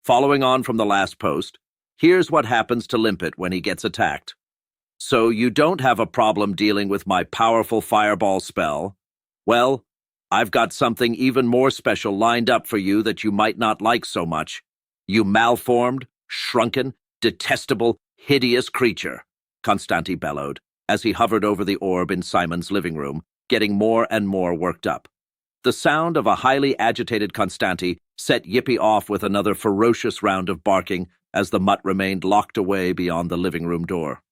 Following on from the last post, here's what happens to Limpit when he gets attacked. So you don't have a problem dealing with my powerful fireball spell? Well, I've got something even more special lined up for you that you might not like so much. You malformed, shrunken, detestable, hideous creature, Constanti bellowed, as he hovered over the orb in Simon's living room, getting more and more worked up. The sound of a highly agitated Constanti set Yippee off with another ferocious round of barking as the mutt remained locked away beyond the living room door.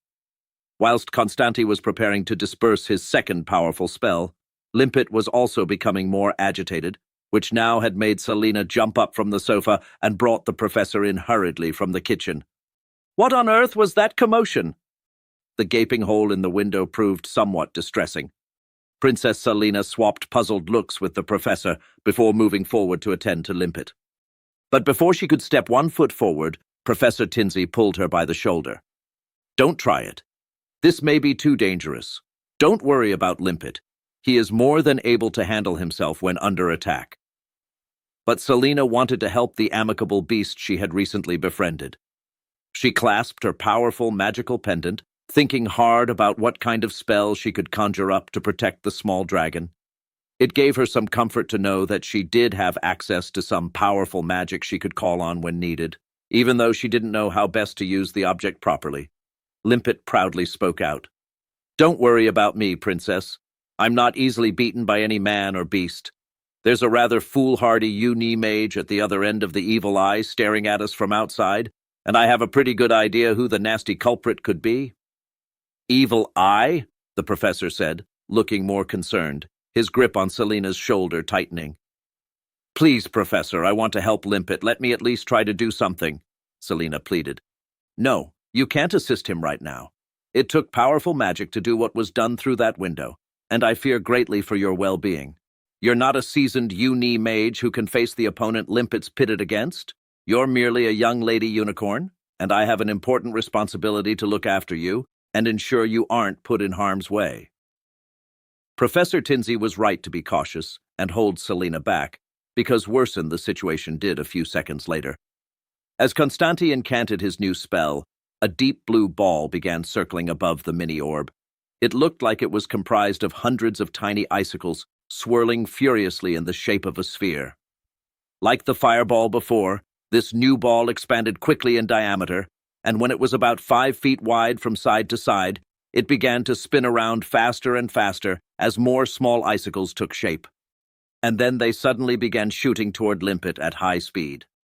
Whilst Constanti was preparing to disperse his second powerful spell, Limpit was also becoming more agitated, which now had made Selina jump up from the sofa and brought the professor in hurriedly from the kitchen. What on earth was that commotion? The gaping hole in the window proved somewhat distressing. Princess Selina swapped puzzled looks with the professor before moving forward to attend to Limpit. But before she could step 1 foot forward, Professor Tinsey pulled her by the shoulder. Don't try it. This may be too dangerous. Don't worry about Limpit. He is more than able to handle himself when under attack. But Selina wanted to help the amicable beast she had recently befriended. She clasped her powerful magical pendant, thinking hard about what kind of spell she could conjure up to protect the small dragon. It gave her some comfort to know that she did have access to some powerful magic she could call on when needed, even though she didn't know how best to use the object properly. Limpit proudly spoke out. Don't worry about me, Princess. I'm not easily beaten by any man or beast. There's a rather foolhardy Uni mage at the other end of the evil eye staring at us from outside, and I have a pretty good idea who the nasty culprit could be. Evil eye? The professor said, looking more concerned, his grip on Selina's shoulder tightening. Please, Professor, I want to help Limpit. Let me at least try to do something, Selina pleaded. No, you can't assist him right now. It took powerful magic to do what was done through that window, and I fear greatly for your well-being. You're not a seasoned Uni mage who can face the opponent Limpit's pitted against. You're merely a young lady unicorn, and I have an important responsibility to look after you and ensure you aren't put in harm's way. Professor Tinsey was right to be cautious and hold Selina back, because worsen the situation did a few seconds later. As Constanti incanted his new spell, a deep blue ball began circling above the mini-orb. It looked like it was comprised of hundreds of tiny icicles, swirling furiously in the shape of a sphere. Like the fireball before, this new ball expanded quickly in diameter, and when it was about 5 feet wide from side to side, it began to spin around faster and faster as more small icicles took shape. And then they suddenly began shooting toward Limpit at high speed.